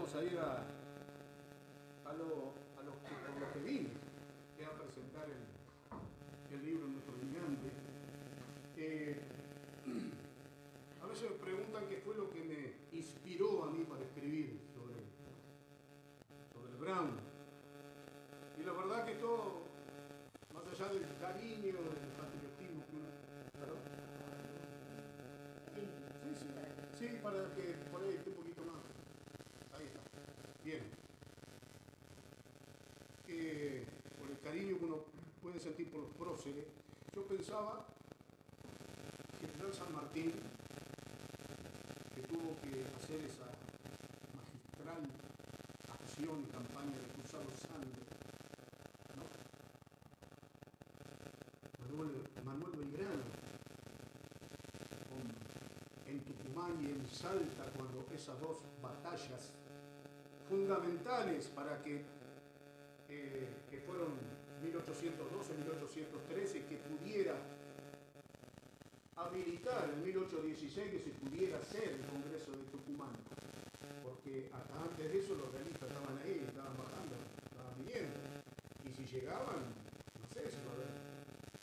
vamos a ir por lo que vine, que es a presentar el libro Nuestro Gigante. A veces me preguntan qué fue lo que me inspiró a mí para escribir sobre Brown. Y la verdad que todo, más allá del cariño, del patriotismo que uno... ¿Perdón? Sí, para que por ahí esté un poquito más. Ahí está. Bien. Por el cariño que uno puede sentir por los próceres, yo pensaba que General San Martín, que tuvo que hacer esa magistral acción y campaña de cruzar los Andes, ¿no? Manuel Belgrano, en Tucumán y en Salta, cuando esas dos batallas fundamentales para que fueron 1812-1813, que pudiera habilitar en 1816 que se pudiera hacer el Congreso de Tucumán, porque hasta antes de eso los realistas estaban ahí, estaban bajando, estaban viniendo, y si llegaban, no sé si va a haber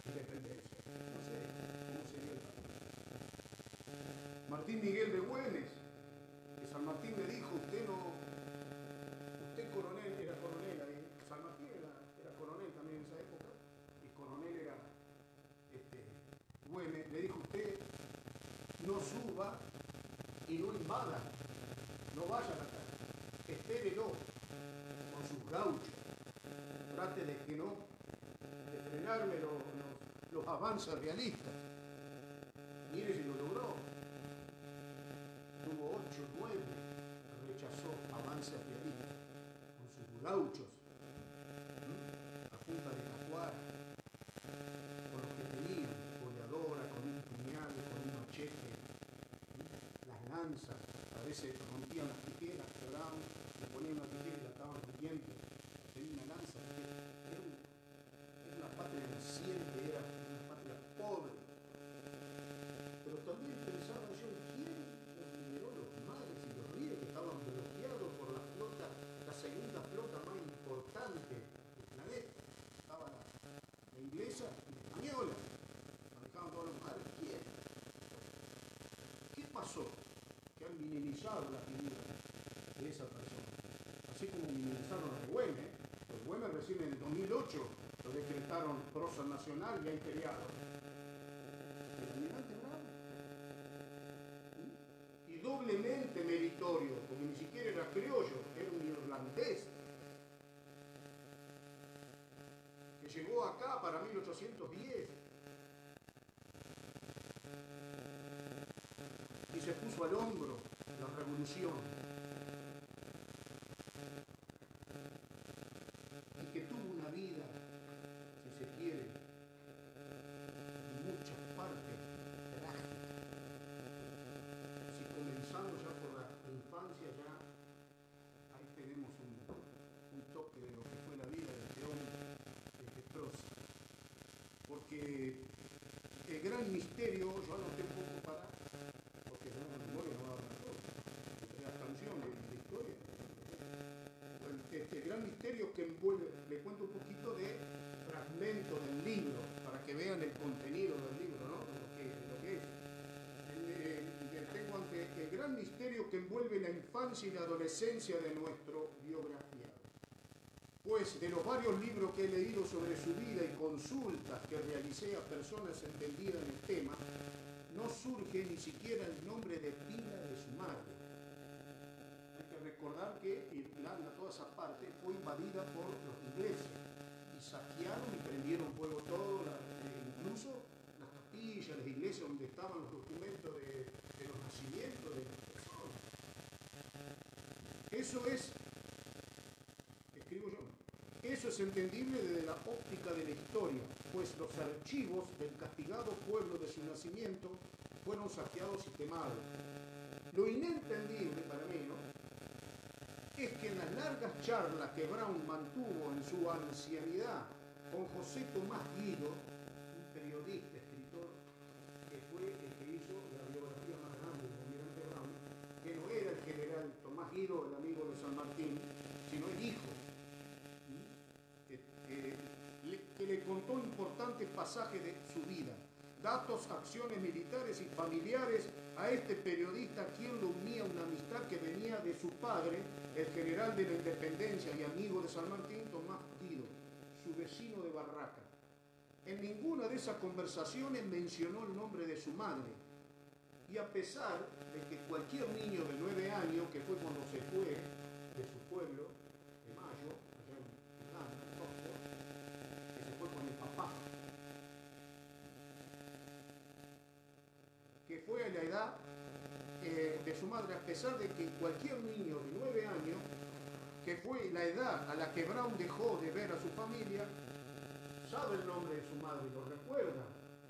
independencia, no sé cómo sería el país. Martín Miguel de Güemes, que San Martín le dijo, usted coronel, era coronel ahí, San Martín era coronel también en esa época, y coronel era Güemes, le dijo, usted no suba y no invada, no vaya a atacar, espérelo con sus gauchos, trate de que no, de frenarme los avances realistas. Mire si lo logró, tuvo 8, 9, rechazó avances realistas con sus gauchos, a punta de tacuara, con los que tenían, boleadora, con un puñal, con un machete, las lanzas, a veces rompían las tijeras, quebraban, le ponían una tijera y la ataban con dientes, tenía una lanza, era una patria naciente, era una patria pobre. Pero también pensaba yo, ¿quién liberó los mares y los ríos que estaban bloqueados por la flota, la segunda flota más importante del planeta? Estaba la inglesa y la española, manejaban todos los mares. ¿Quién? ¿Qué pasó? Que han minimizado la figura de esa persona. Así como minimizaron a Güemes. Los Güemes recién en el 2008 lo decretaron prócer nacional y hay feriado. El almirante Brown. Y doblemente meritorio, porque ni siquiera era criollo, era un irlandés que llegó acá para 1810 y se puso al hombro la revolución, y que tuvo una vida, si se quiere, en muchas partes trágica. Si comenzamos ya por la infancia, ya ahí tenemos un toque de lo que fue la vida de este hombre, de este prócer. Porque el gran misterio, yo anoté un poco porque no, la memoria no va a hablar todo, las canciones, la historia. El gran misterio que envuelve, le cuento un poquito de fragmento del libro, para que vean el contenido del libro, ¿no? Lo que es. Tengo ante el gran misterio que envuelve la infancia y la adolescencia de nuestro biografiado. Pues de los varios libros que he leído sobre su vida y consultas que realicé a personas entendidas en el tema, no surge ni siquiera el nombre de pila de su madre. Hay que recordar que Irlanda, toda esa parte, fue invadida por los ingleses y saquearon y prendieron fuego todo, incluso las capillas, las iglesias donde estaban los documentos de los nacimientos de las personas. Eso es, escribo yo, eso es entendible desde la óptica de la historia, pues los archivos del castigado pueblo de su nacimiento fueron saqueados y quemados. Lo inentendible para mí, ¿no?, es que en las largas charlas que Brown mantuvo en su ancianidad con José Tomás Guido, un periodista, escritor, que fue el que hizo la biografía más grande del almirante Brown, que no era el general Tomás Guido, el amigo de San importantes pasajes de su vida, datos, acciones militares y familiares. A este periodista, quien lo unía una amistad que venía de su padre, el general de la Independencia y amigo de San Martín, Tomás Guido, su vecino de Barraca. En ninguna de esas conversaciones mencionó el nombre de su madre. Y a pesar de que cualquier niño de 9 años, que fue cuando se fue de su pueblo, de Mayo, allá en Irlanda, en Oxford, que se fue con el papá, que fue a la edad de su madre, a pesar de que cualquier niño de 9 años, que fue la edad a la que Brown dejó de ver a su familia, sabe el nombre de su madre, lo recuerda,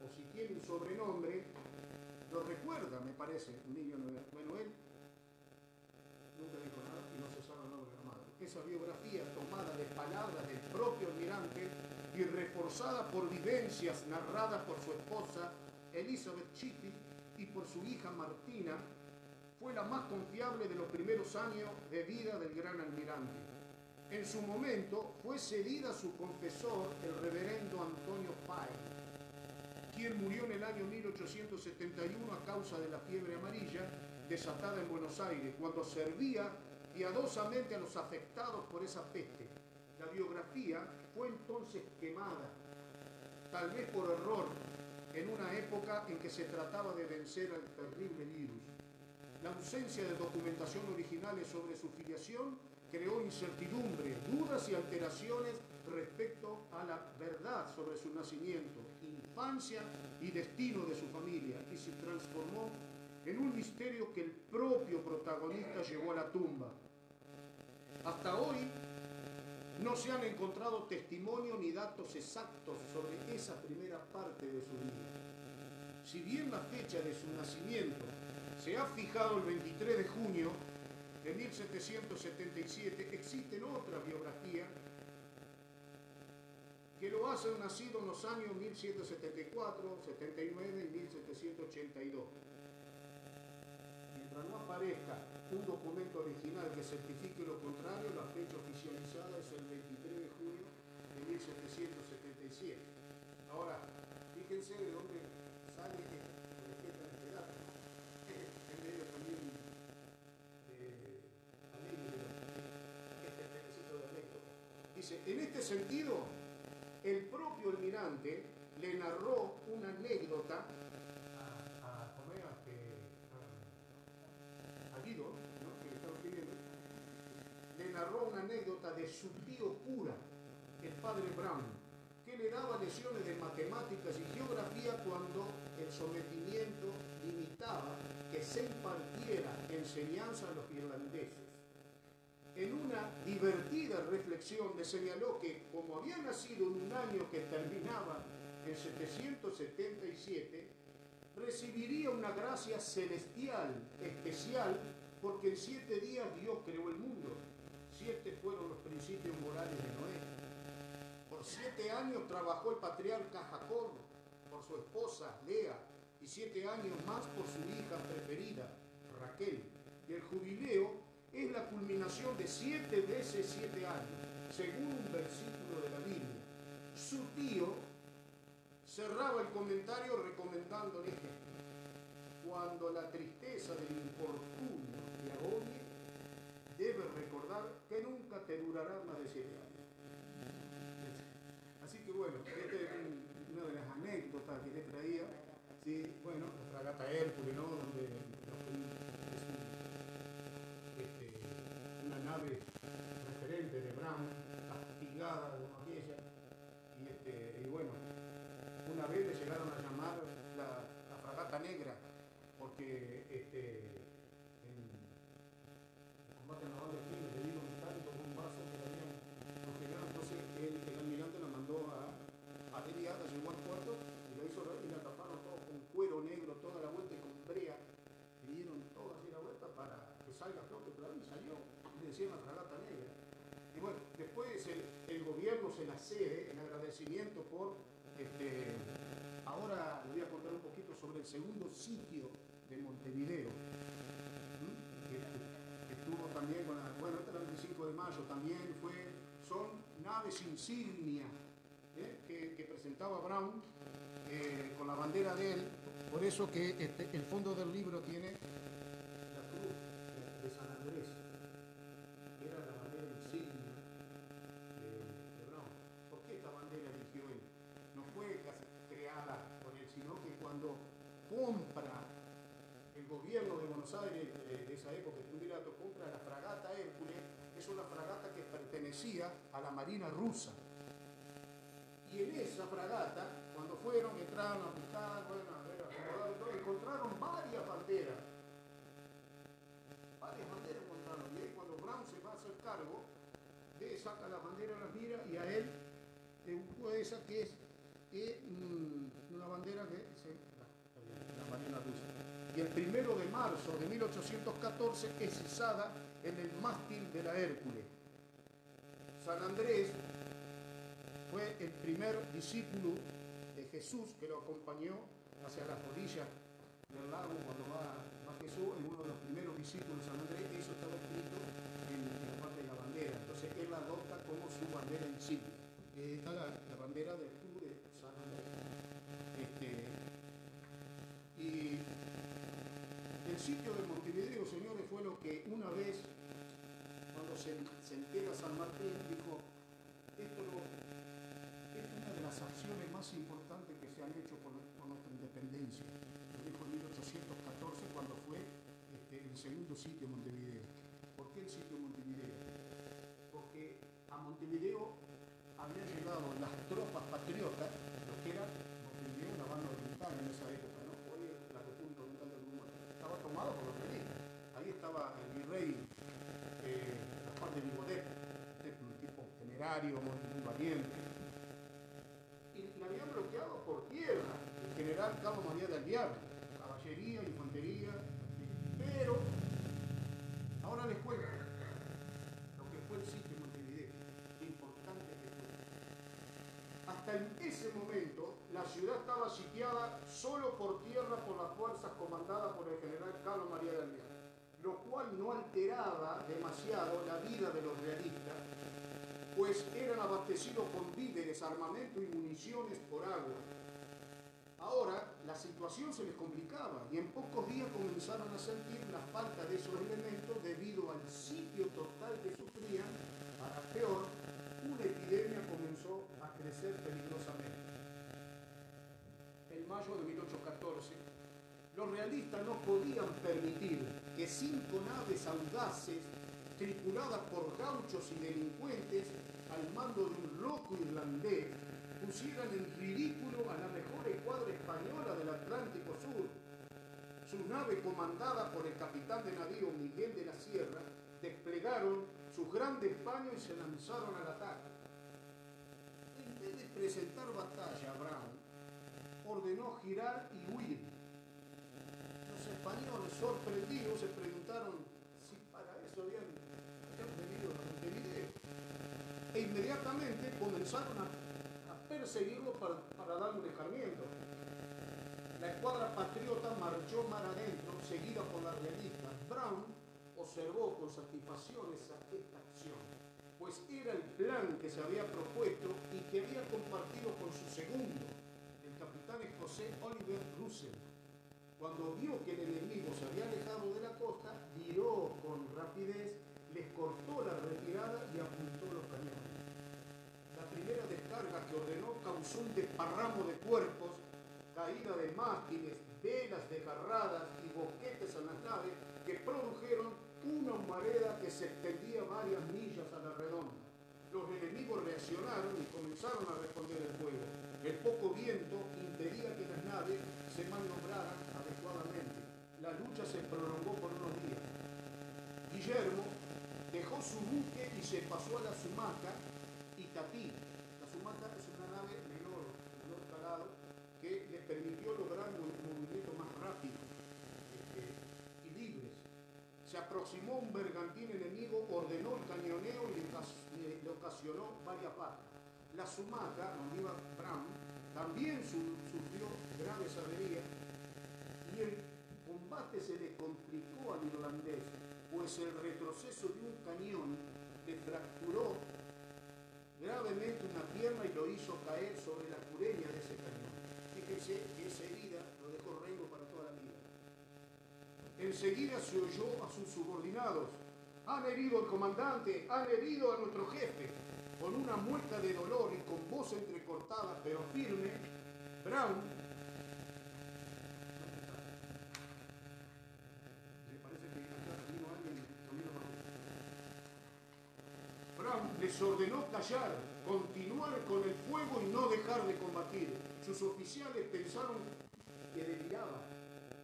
o si tiene un sobrenombre, lo recuerda, me parece, un niño nuevo. Bueno, él nunca dijo nada y no se sabe el nombre de la madre. Esa biografía tomada de palabras del propio almirante y reforzada por vivencias narradas por su esposa Elizabeth Chippy y por su hija Martina, fue la más confiable de los primeros años de vida del gran almirante. En su momento fue cedida a su confesor, el reverendo Antonio Páez, quien murió en el año 1871 a causa de la fiebre amarilla desatada en Buenos Aires, cuando servía piadosamente a los afectados por esa peste. La biografía fue entonces quemada, tal vez por error, en una época en que se trataba de vencer al terrible virus. La ausencia de documentación originales sobre su filiación creó incertidumbre, dudas y alteraciones respecto a la verdad sobre su nacimiento, infancia y destino de su familia, y se transformó en un misterio que el propio protagonista llevó a la tumba. Hasta hoy no se han encontrado testimonios ni datos exactos sobre esa primera parte de su vida. Si bien la fecha de su nacimiento se ha fijado el 23 de junio de 1777, existen otras biografías que lo hacen nacido en los años 1774, 79 y 1782. Mientras no aparezca un documento original que certifique lo contrario, la fecha oficializada es el 23 de junio de 1777. Ahora, fíjense de dónde sale este dato. En medio también este pedacito de anécdota. Dice, en este sentido, el propio almirante le narró una anécdota a Guido, ¿no?, que le estaba escribiendo, le narró una anécdota de su tío cura, el padre Brown, que le daba lecciones de matemáticas y geografía cuando el sometimiento limitaba que se impartiera enseñanza a los irlandeses. En una divertida reflexión le señaló que, como había nacido en un año que terminaba en 777, recibiría una gracia celestial, especial, porque en 7 días Dios creó el mundo. 7 fueron los principios morales de Noé. Por 7 años trabajó el patriarca Jacob por su esposa Lea, y 7 años más por su hija preferida, Raquel. Y el jubileo es la culminación de 7 veces 7 años, según un versículo de la Biblia. Su tío cerraba el comentario recomendándole que cuando la tristeza del infortunio te agobie, debes recordar que nunca te durará más de 7 años. Así que bueno, esta es una de las anécdotas que le traía. Sí, bueno, la fragata Hércules, ¿no?, donde una nave referente de Brown, castigada de aquella, y bueno, una vez le llegaron a llamar la fragata negra, porque en el combate naval de Chile le dieron tanto bombazo que la habían congelado. Entonces el almirante la mandó a Deriada, llegó al puerto y la taparon todo con cuero negro toda la vuelta y con brea, y dieron toda así la vuelta para que salga a flote, pero ahí salió, y le decían la fragata negra. Y bueno, después el gobierno se la cede en agradecimiento por ahora le voy a contar un poquito sobre el segundo sitio de Montevideo, que estuvo también con la, bueno, esta es la 25 de mayo, también son naves insignia que presentaba Brown con la bandera de él. Por eso que el fondo del libro tiene la cruz de San Andrés, que era la bandera insignia de Brown. ¿Por qué esta bandera eligió él? No fue creada por él, sino que cuando compra el gobierno de Buenos Aires de esa época, el triunvirato, compra la fragata Hércules. Es una fragata que pertenecía a la Marina rusa. Y en esa fragata, cuando fueron, entraron a buscar, bueno, a ver, acomodar y todo, encontraron varias banderas. Varias banderas encontraron. Y ahí cuando Brown se va a hacer cargo, saca la bandera, las mira, y a él le buscó esa que es una bandera que la Marina rusa. Y el 1 de marzo de 1814 es izada en el mástil de la Hércules. San Andrés fue el primer discípulo de Jesús que lo acompañó hacia las orillas del lago cuando va Jesús, en uno de los primeros discípulos de San Andrés. Eso estaba escrito en la parte de la bandera. Entonces él la adopta como su bandera insignia. Está la bandera del club de San Andrés. Y el sitio de Montevideo, señores, fue lo que una vez, cuando se entera San Martín, dijo: esto es una de las acciones más importantes que se han hecho por nuestra independencia. Lo dijo en 1814, cuando fue el segundo sitio de Montevideo. ¿Por qué el sitio de Montevideo? Porque a Montevideo habían llegado las tropas patriotas, lo que era Montevideo, la banda oriental en esa época, ¿no? Hoy es la República Oriental del Uruguay. Estaba tomado por los realistas. Ahí estaba el virrey Gaspar de Vigodet, un tipo temerario, muy valiente. Y la habían bloqueado por tierra el general Carlos María de Alvear, caballería, infantería, pero ahora les cuento lo que fue el sitio de Montevideo, lo importante que fue. Hasta en ese momento la ciudad estaba sitiada solo por tierra por las fuerzas comandadas por el general Carlos María de Alvear, lo cual no alteraba demasiado la vida de los realistas, pues eran abastecidos con víveres, armamento y municiones por agua. Ahora la situación se les complicaba y en pocos días comenzaron a sentir la falta de esos elementos debido al sitio total que sufrían. Para peor, una epidemia comenzó a crecer peligrosamente. En mayo de 1814, los realistas no podían permitir que 5 naves audaces, tripuladas por gauchos y delincuentes al mando de un loco irlandés, pusieran en ridículo a la mejor escuadra española del Atlántico Sur. Su nave, comandada por el capitán de navío Miguel de la Sierra, desplegaron sus grandes paños y se lanzaron al ataque. En vez de presentar batalla, Brown ordenó girar y huir. Los españoles, sorprendidos, se preguntaron si para eso habían venido a Montevideo. E inmediatamente comenzaron a perseguirlo para darle un escarmiento. La escuadra patriota marchó mar adentro, seguida por la realista. Brown observó con satisfacción esta acción, pues era el plan que se había propuesto y que había compartido con su segundo, el capitán escocés Oliver Russell. Cuando vio que el enemigo se había alejado de la costa, viró con rapidez, les cortó la retirada y apuntó los cañones. La primera descarga que ordenó causó un desparramo de cuerpos, caída de mástiles, velas desgarradas y boquetes en las naves que produjeron una humareda que se extendía varias millas a la redonda. Los enemigos reaccionaron y comenzaron a responder el fuego. El poco viento impedía que las naves se maniobraran adecuadamente. La lucha se prolongó por unos días. Guillermo dejó su buque y se pasó a la sumaca Itatí. La sumaca es una nave menor calado que le permitió lograr un movimiento más rápido y libres. Se aproximó un bergantín enemigo, ordenó el cañoneo y le ocasionó varias bajas. La sumaca, donde iba Brown, también sufrió graves averías y el combate se le complicó al irlandés, pues el retroceso de un cañón le fracturó gravemente una pierna y lo hizo caer sobre la cureña de ese cañón. Fíjense que esa herida lo dejó rengo para toda la vida. Enseguida se oyó a sus subordinados: han herido al comandante, han herido a nuestro jefe. Con una mueca de dolor y con voz entrecortada pero firme, Brown, me parece que acá vino alguien camino más. Brown les ordenó callar, continuar con el fuego y no dejar de combatir. Sus oficiales pensaron que deliraba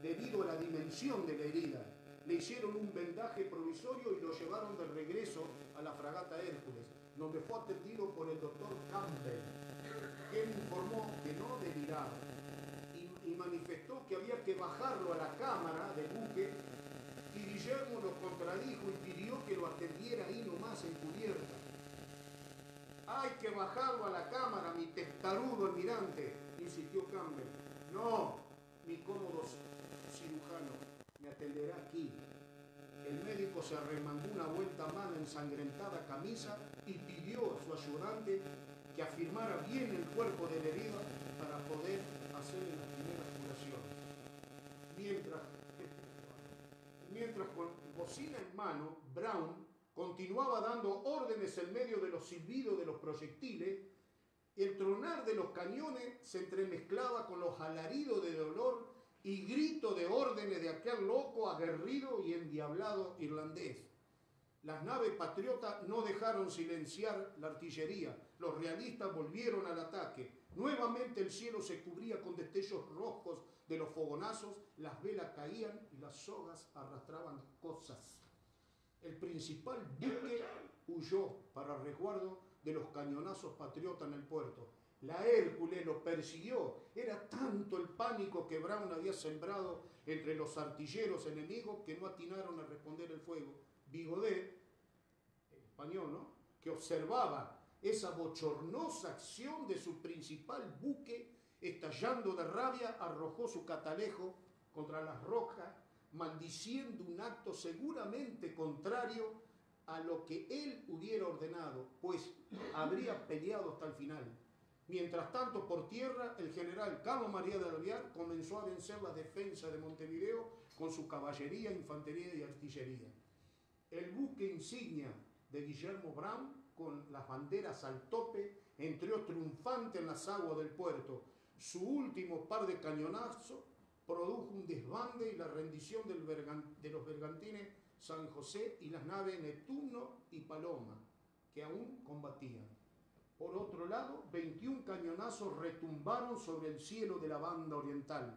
debido a la dimensión de la herida. Le hicieron un vendaje provisorio y lo llevaron de regreso a la fragata Hércules, donde fue atendido por el doctor Campbell, quien informó que no deliraba y manifestó que había que bajarlo a la cámara del buque, y Guillermo lo contradijo y pidió que lo atendiera ahí nomás en cubierta. Hay que bajarlo a la cámara, mi testarudo almirante, insistió Campbell. No, mi cómodo cirujano, me atenderá aquí. El médico se arremangó una vuelta a mano ensangrentada camisa y pidió a su ayudante que afirmara bien el cuerpo del herido para poder hacerle las primeras curaciones. Mientras con bocina en mano, Brown continuaba dando órdenes en medio de los silbidos de los proyectiles. El tronar de los cañones se entremezclaba con los alaridos de dolor y grito de órdenes de aquel loco, aguerrido y endiablado irlandés. Las naves patriotas no dejaron silenciar la artillería. Los realistas volvieron al ataque. Nuevamente el cielo se cubría con destellos rojos de los fogonazos, las velas caían y las sogas arrastraban cosas. El principal buque huyó para resguardo de los cañonazos patriotas en el puerto. La Hércules lo persiguió. Era tanto el pánico que Brown había sembrado entre los artilleros enemigos que no atinaron a responder el fuego. Vigodet, el español, ¿no?, que observaba esa bochornosa acción de su principal buque, estallando de rabia, arrojó su catalejo contra las rocas, maldiciendo un acto seguramente contrario a lo que él hubiera ordenado, pues habría peleado hasta el final. Mientras tanto, por tierra, el general Carlos María de Alvear comenzó a vencer la defensa de Montevideo con su caballería, infantería y artillería. El buque insignia de Guillermo Brown, con las banderas al tope, entró triunfante en las aguas del puerto. Su último par de cañonazos produjo un desbande y la rendición de los bergantines San José y las naves Neptuno y Paloma, que aún combatían. Por otro lado, 21 cañonazos retumbaron sobre el cielo de la banda oriental,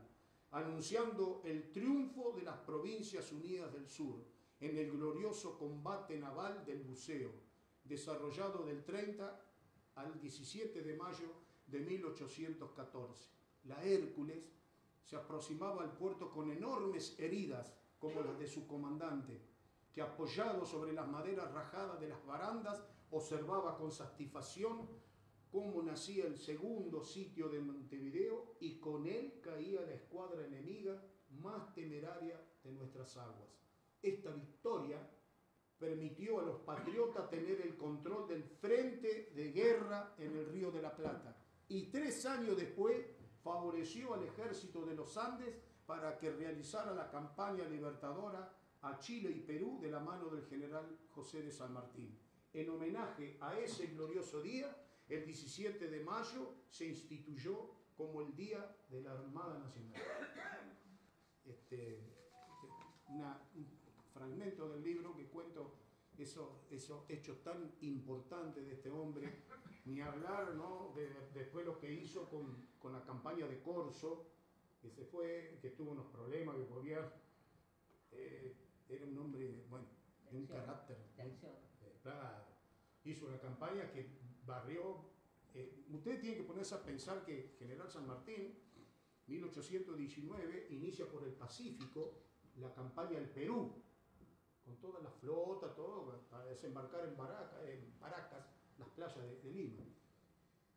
anunciando el triunfo de las Provincias Unidas del Sur en el glorioso combate naval del Buceo, desarrollado del 30 al 17 de mayo de 1814. La Hércules se aproximaba al puerto con enormes heridas, como las de su comandante, que apoyado sobre las maderas rajadas de las barandas, observaba con satisfacción cómo nacía el segundo sitio de Montevideo y con él caía la escuadra enemiga más temeraria de nuestras aguas. Esta victoria permitió a los patriotas tener el control del frente de guerra en el Río de la Plata y 3 años después favoreció al ejército de los Andes para que realizara la campaña libertadora a Chile y Perú de la mano del general José de San Martín. En homenaje a ese glorioso día, el 17 de mayo se instituyó como el Día de la Armada Nacional. Un fragmento del libro que cuento esos hechos tan importantes de este hombre, ni hablar, ¿no?, después lo que hizo con la campaña de Corzo, que se fue, que tuvo unos problemas, que podía... era un hombre, bueno, de un carácter. De acción. Claro. Hizo una campaña que barrió. Ustedes tienen que ponerse a pensar que General San Martín, 1819, inicia por el Pacífico la campaña del Perú, con toda la flota, todo, para desembarcar en Paracas, las playas de Lima.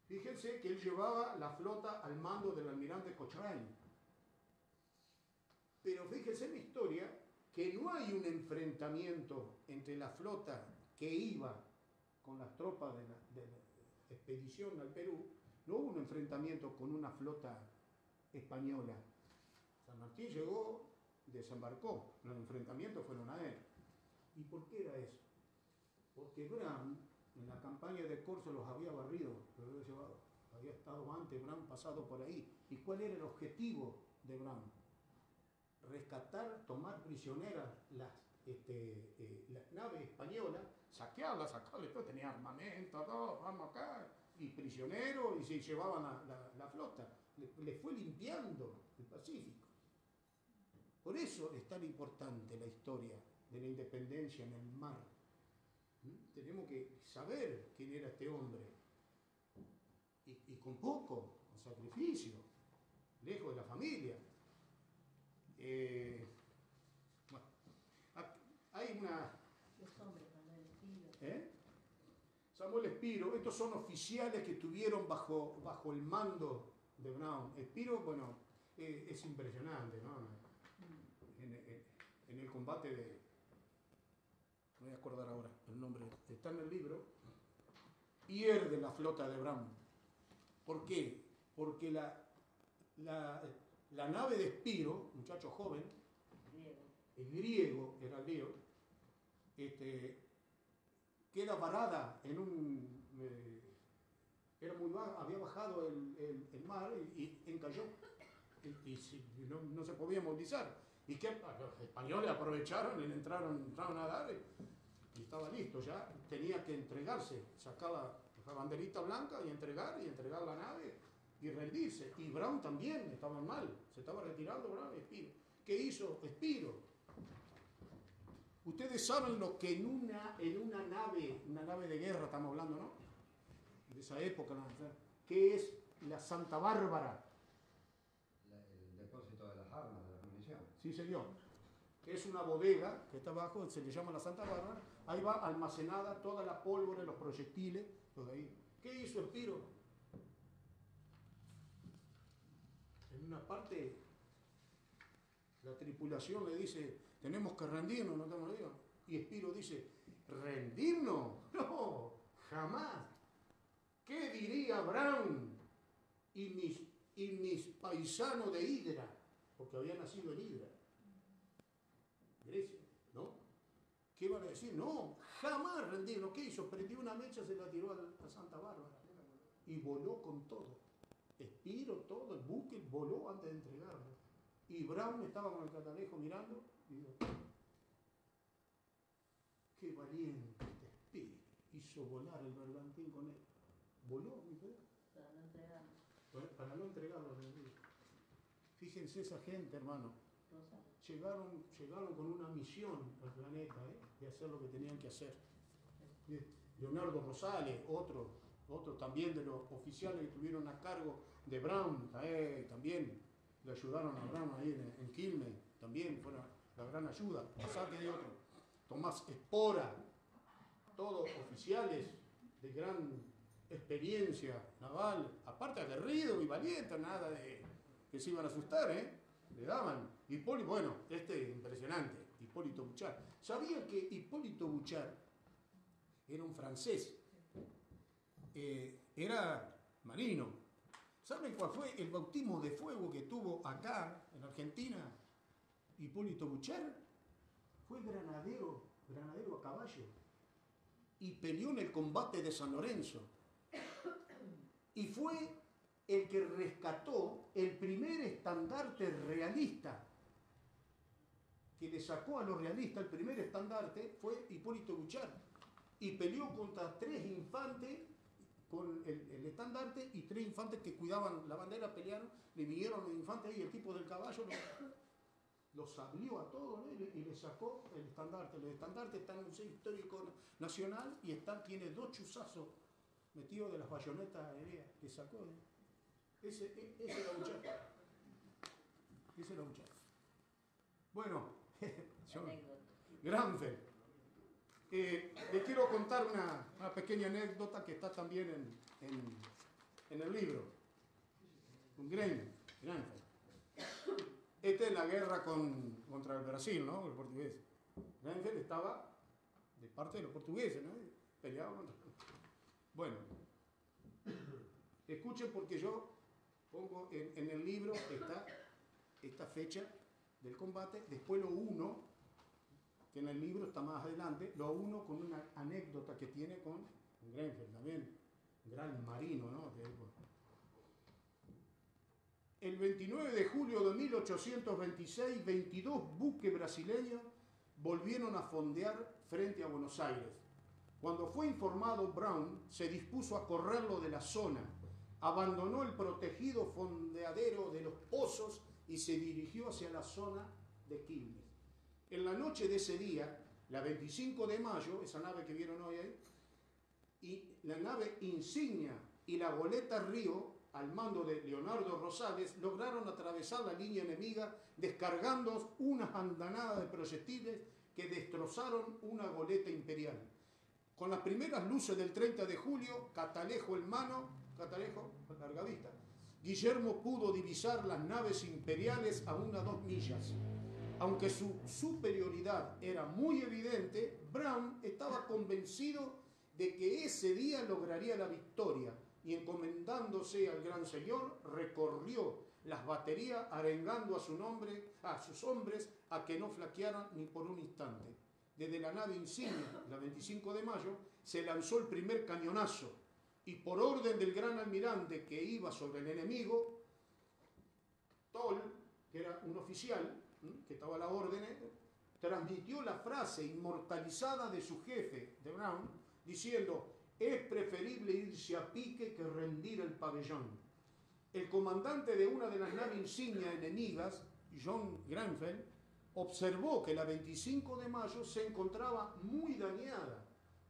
Fíjense que él llevaba la flota al mando del almirante Cochrane. Pero fíjense en la historia que no hay un enfrentamiento entre la flota que iba con las tropas expedición al Perú, no hubo un enfrentamiento con una flota española. San Martín llegó, desembarcó, los enfrentamientos fueron a él. ¿Y por qué era eso? Porque Bram, en la campaña de Corzo, los había barrido, había estado antes, Bram pasado por ahí. ¿Y cuál era el objetivo de Bram? Rescatar, tomar prisioneras las naves españolas, saquearlas, después tenía armamento, todo, vamos acá, y prisioneros, y se llevaban la flota. Le fue limpiando el Pacífico. Por eso es tan importante la historia de la independencia en el mar. Tenemos que saber quién era este hombre. Y con poco, con sacrificio, lejos de la familia. Bueno, hay una... Los hombres, Manuel Espiro. Samuel Espiro, estos son oficiales que estuvieron bajo el mando de Brown. Espiro, bueno, es impresionante, ¿no? En el combate de... No voy a acordar ahora el nombre, está en el libro. Pierde la flota de Brown. ¿Por qué? Porque la nave de Espiro, muchacho joven, el griego era el lío, queda varada en un... era muy bajo, había bajado el mar y encalló. Y no se podía movilizar. ¿Y qué? Los españoles aprovecharon y entraron a dar y estaba listo ya. Tenía que entregarse. Sacaba la banderita blanca y entregar la nave y rendirse. Y Brown también estaba mal. Se estaba retirando Brown y Espiro. ¿Qué hizo Espiro? Ustedes saben lo que en una nave de guerra, estamos hablando, ¿no? De esa época, ¿no? ¿Qué es la Santa Bárbara? El depósito de las armas, de la munición. Sí, señor. Es una bodega que está abajo, se le llama la Santa Bárbara. Ahí va almacenada toda la pólvora, los proyectiles, todo ahí. ¿Qué hizo Espiro? En una parte, la tripulación le dice, tenemos que rendirnos, no tenemos que... Y Espiro dice, ¿rendirnos? No, jamás. ¿Qué diría Brown y mis paisanos de Hidra? Porque había nacido en Hidra, Grecia, ¿no? ¿Qué van a decir? No, jamás rendirnos. ¿Qué hizo? Prendió una mecha, se la tiró a Santa Bárbara y voló con todo. Espiro, todo el buque voló antes de entregarlo. Y Brown estaba con el catalejo mirando y dijo, qué valiente este Espiro. Hizo volar el bergantín con él. Voló, mi Pedro. Para no entregarlo. Para no entregarlo. Fíjense esa gente, hermano. Llegaron con una misión al planeta, de hacer lo que tenían que hacer. Leonardo Rosales, otro también de los oficiales que estuvieron a cargo de Brown, también le ayudaron a Brown ahí en Quilmes, también fue la gran ayuda. Pasate de otro. Tomás Espora, todos oficiales de gran experiencia naval, aparte aguerrido y valiente, nada de que se iban a asustar, le daban. Hipólito, bueno, impresionante, Hipólito Bouchard. ¿Sabía que Hipólito Bouchard era un francés? Era marino. ¿Saben cuál fue el bautismo de fuego que tuvo acá, en Argentina? Hipólito Bouchard fue granadero a caballo y peleó en el combate de San Lorenzo. Y fue el que rescató el primer estandarte realista que le sacó a los realistas. El primer estandarte fue Hipólito Bouchard y peleó contra 3 infantes con el estandarte y 3 infantes que cuidaban la bandera, pelearon, le vinieron los infantes y el tipo del caballo los sablió a todos, ¿no? Y le sacó el estandarte. Los estandartes están en el Museo Histórico Nacional y tiene 2 chuzazos metidos de las bayonetas aéreas que sacó. Ese era Bouchard. Ese era Bouchard. Bueno, Granfell. Les quiero contar una pequeña anécdota que está también en el libro. Un Granfell. Esta es la guerra contra el Brasil, ¿no? El portugués. Granfell estaba de parte de los portugueses, ¿no? Peleaba contra... Bueno, Escuchen porque yo pongo en el libro esta fecha del combate, después lo uno, que en el libro está más adelante, lo uno con una anécdota que tiene con Grenfell también, gran marino, ¿no? El 29 de julio de 1826, 22 buques brasileños volvieron a fondear frente a Buenos Aires. Cuando fue informado, Brown se dispuso a correrlo de la zona, abandonó el protegido fondeadero de los Pozos y se dirigió hacia la zona de Quilmes. En la noche de ese día, la 25 de mayo, esa nave que vieron hoy ahí, y la nave Insignia y la goleta Río, al mando de Leonardo Rosales, lograron atravesar la línea enemiga descargando unas andanadas de proyectiles que destrozaron una goleta imperial. Con las primeras luces del 30 de julio, Catalejo en mano, Catalejo a larga vista, Guillermo pudo divisar las naves imperiales a 1 a 2 millas. Aunque su superioridad era muy evidente, Brown estaba convencido de que ese día lograría la victoria y, encomendándose al gran señor, recorrió las baterías arengando a sus hombres a que no flaquearan ni por un instante. Desde la nave Insignia, la 25 de mayo, se lanzó el primer cañonazo y, por orden del gran almirante que iba sobre el enemigo, Toll, que era un oficial que estaba a la orden, transmitió la frase inmortalizada de su jefe, de Brown, diciendo: es preferible irse a pique que rendir el pabellón. El comandante de una de las naves insignia enemigas, John Grenfell, observó que la 25 de mayo se encontraba muy dañada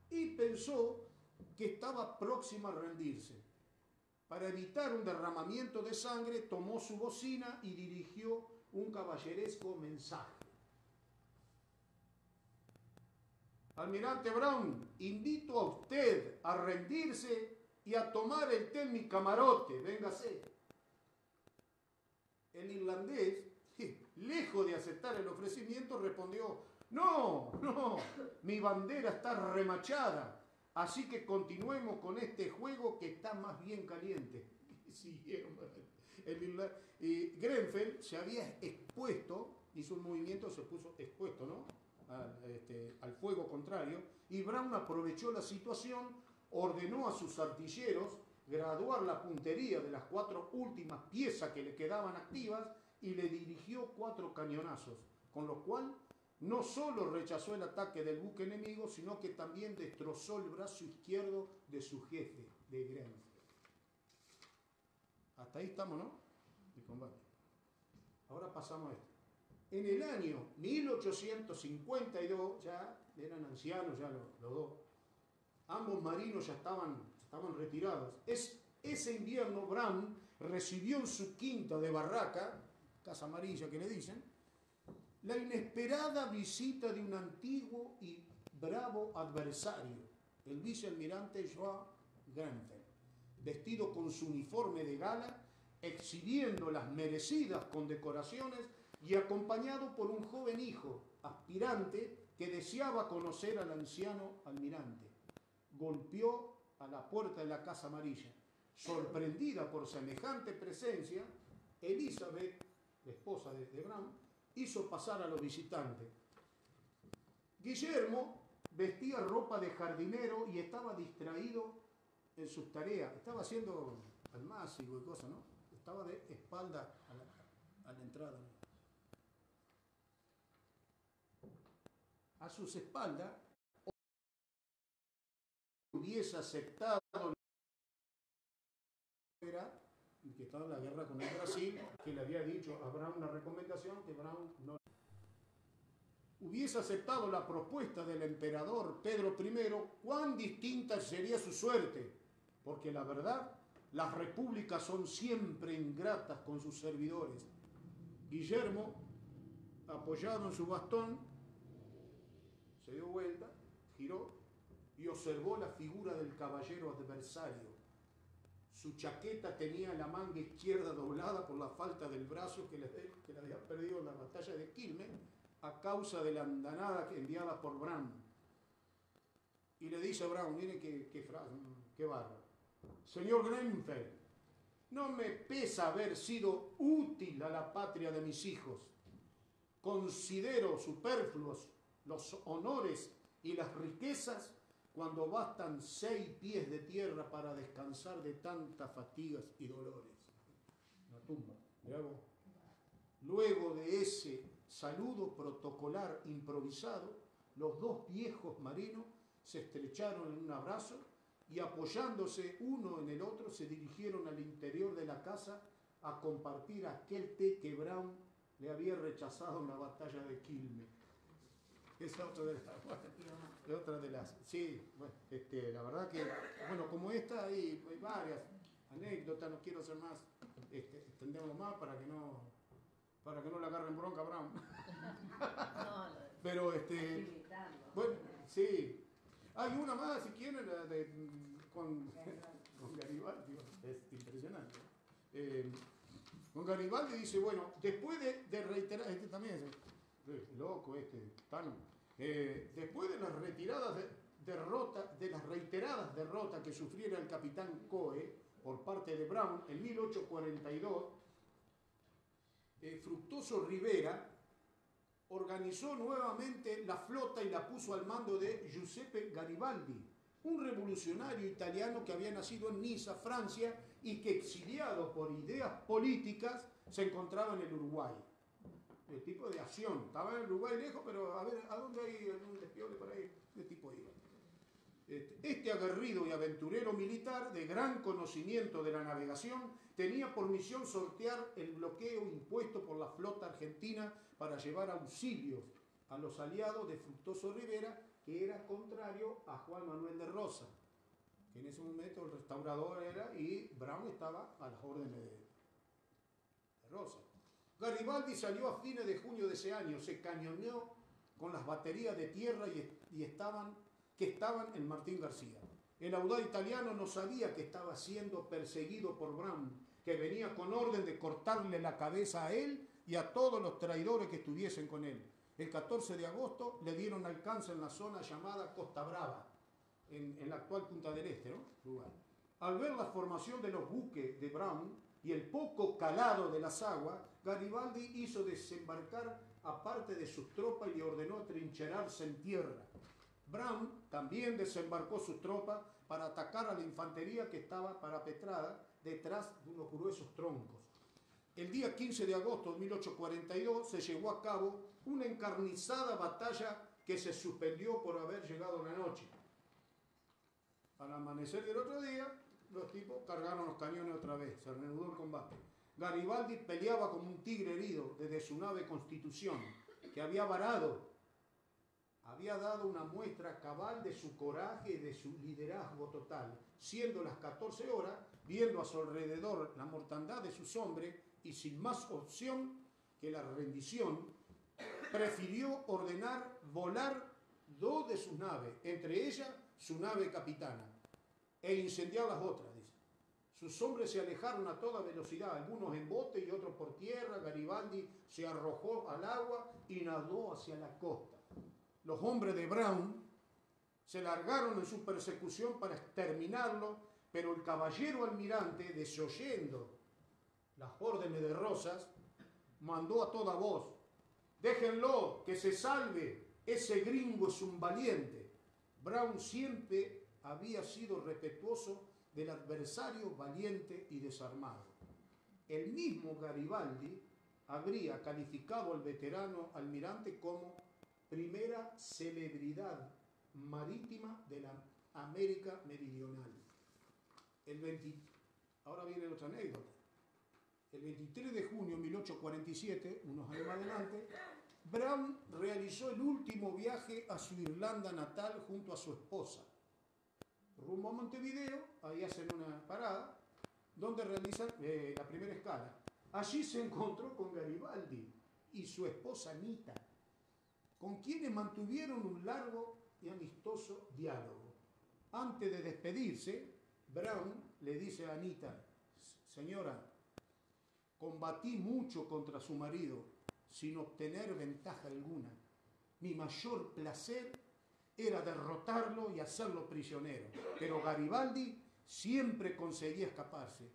y pensó que estaba próxima a rendirse. Para evitar un derramamiento de sangre, tomó su bocina y dirigió un caballeresco mensaje. Almirante Brown, invito a usted a rendirse y a tomar el té en mi camarote, véngase. El irlandés, lejos de aceptar el ofrecimiento, respondió: no, mi bandera está remachada, así que continuemos con este juego que está más bien caliente. Grenfell se había expuesto, hizo un movimiento, se puso expuesto, ¿no?, al fuego contrario, y Brown aprovechó la situación, ordenó a sus artilleros graduar la puntería de las 4 últimas piezas que le quedaban activas y le dirigió 4 cañonazos, con lo cual no solo rechazó el ataque del buque enemigo, sino que también destrozó el brazo izquierdo de su jefe, de Grenfell. Hasta ahí estamos, ¿no?, de combate. Ahora pasamos a esto. En el año 1852, ya eran ancianos ya los dos, ambos marinos ya estaban retirados. Ese invierno Brown recibió en su quinta de Barraca, Casa Amarilla que le dicen, la inesperada visita de un antiguo y bravo adversario, el vicealmirante Joan Grenfell, vestido con su uniforme de gala, exhibiendo las merecidas condecoraciones y acompañado por un joven hijo, aspirante, que deseaba conocer al anciano almirante. Golpeó a la puerta de la Casa Amarilla. Sorprendida por semejante presencia, Elizabeth, la esposa de Brown, hizo pasar a los visitantes. Guillermo vestía ropa de jardinero y estaba distraído en sus tareas. Estaba haciendo almácigo y cosas, ¿no? Estaba de espalda a la entrada. A sus espaldas, hubiese aceptado que estaba en la guerra con el Brasil, que le había dicho a Brown una recomendación que Brown no hubiese aceptado la propuesta del emperador Pedro I, cuán distinta sería su suerte, porque la verdad, las repúblicas son siempre ingratas con sus servidores. Guillermo, apoyado en su bastón, se dio vuelta, giró y observó la figura del caballero adversario. Su chaqueta tenía la manga izquierda doblada por la falta del brazo que le había perdido en la batalla de Quilmes a causa de la andanada enviada por Brown. Y le dice a Brown, mire qué bárbaro: señor Grenfell, no me pesa haber sido útil a la patria de mis hijos. Considero superfluos los honores y las riquezas cuando bastan 6 pies de tierra para descansar de tantas fatigas y dolores. Una tumba, mirá vos. Luego de ese saludo protocolar improvisado, los dos viejos marinos se estrecharon en un abrazo y apoyándose uno en el otro se dirigieron al interior de la casa a compartir aquel té que Brown le había rechazado en la batalla de Quilmes. Esa es otra de las... Sí, bueno, la verdad que, bueno, como esta hay varias anécdotas, no quiero hacer más, extendemos más para que no le agarren bronca a Brown. Pero, bueno, sí. Hay una más, si quieren, con Garibaldi, es impresionante. Con Garibaldi dice, bueno, después de reiterar, también es loco, Tano, después de las reiteradas derrotas que sufriera el capitán Coe por parte de Brown en 1842, Fructuoso Rivera organizó nuevamente la flota y la puso al mando de Giuseppe Garibaldi, un revolucionario italiano que había nacido en Niza, Francia, y que exiliado por ideas políticas se encontraba en el Uruguay. El tipo de acción, estaba en el Uruguay lejos, pero a ver, ¿a dónde hay un despiole por ahí? ¿Qué tipo iba? Este aguerrido y aventurero militar, de gran conocimiento de la navegación, tenía por misión sortear el bloqueo impuesto por la flota argentina para llevar auxilios a los aliados de Fructuoso Rivera, que era contrario a Juan Manuel de Rosas, que en ese momento el restaurador era, y Brown estaba a las órdenes de Rosas. Garibaldi salió a fines de junio de ese año, se cañoneó con las baterías de tierra que estaban en Martín García. El audaz italiano no sabía que estaba siendo perseguido por Brown, que venía con orden de cortarle la cabeza a él y a todos los traidores que estuviesen con él. El 14 de agosto le dieron alcance en la zona llamada Costa Brava, en la actual Punta del Este, ¿no? Uruguay. Al ver la formación de los buques de Brown y el poco calado de las aguas, Garibaldi hizo desembarcar a parte de sus tropas y le ordenó trincherarse en tierra. Brown también desembarcó sus tropas para atacar a la infantería que estaba parapetrada detrás de unos gruesos troncos. El día 15 de agosto de 1842 se llevó a cabo una encarnizada batalla que se suspendió por haber llegado la noche. Al amanecer del otro día, los tipos cargaron los cañones otra vez, se reanudó el combate. Garibaldi peleaba como un tigre herido desde su nave Constitución, que había varado. Había dado una muestra cabal de su coraje y de su liderazgo total, siendo las 14 horas, viendo a su alrededor la mortandad de sus hombres y sin más opción que la rendición, prefirió ordenar volar 2 de sus naves, entre ellas su nave capitana, e incendiar las otras, dice. Sus hombres se alejaron a toda velocidad, algunos en bote y otros por tierra. Garibaldi se arrojó al agua y nadó hacia la costa. Los hombres de Brown se largaron en su persecución para exterminarlo, pero el caballero almirante, desoyendo las órdenes de Rosas, mandó a toda voz: déjenlo, que se salve, ese gringo es un valiente. Brown siempre había sido respetuoso del adversario valiente y desarmado. El mismo Garibaldi habría calificado al veterano almirante como primera celebridad marítima de la América Meridional. Ahora viene otra anécdota. El 23 de junio de 1847, unos años más adelante, Brown realizó el último viaje a su Irlanda natal junto a su esposa. Rumbo a Montevideo, ahí hacen una parada, donde realizan la primera escala. Allí se encontró con Garibaldi y su esposa Anita, con quienes mantuvieron un largo y amistoso diálogo. Antes de despedirse, Brown le dice a Anita: señora, combatí mucho contra su marido sin obtener ventaja alguna. Mi mayor placer era derrotarlo y hacerlo prisionero, pero Garibaldi siempre conseguía escaparse.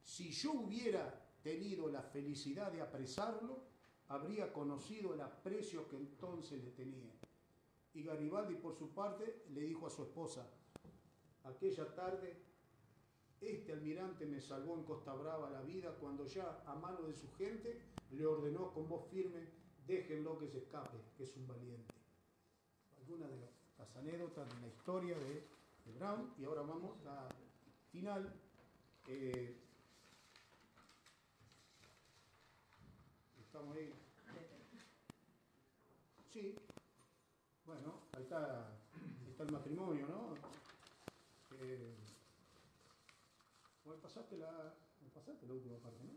Si yo hubiera tenido la felicidad de apresarlo, habría conocido el aprecio que entonces le tenía. Y Garibaldi, por su parte, le dijo a su esposa: aquella tarde, este almirante me salvó en Costa Brava la vida cuando ya, a mano de su gente, le ordenó con voz firme: déjenlo que se escape, que es un valiente. Algunas de las anécdotas de la historia de Brown. Y ahora vamos a final. Estamos ahí. Sí. Bueno, ahí está el matrimonio, ¿no? Me pasaste la última parte, ¿no?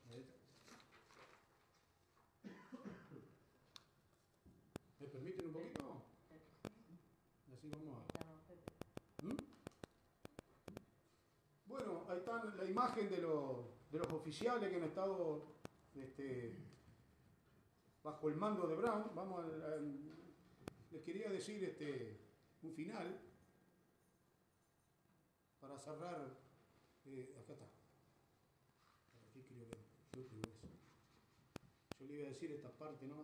Bueno. ¿Me permiten un poquito? Así vamos a... ¿Mm? Bueno, ahí está la imagen de los oficiales que han estado bajo el mando de Brown. Vamos les quería decir un final para cerrar. Acá está. Aquí creo que yo tengo eso. Yo le iba a decir esta parte, ¿no?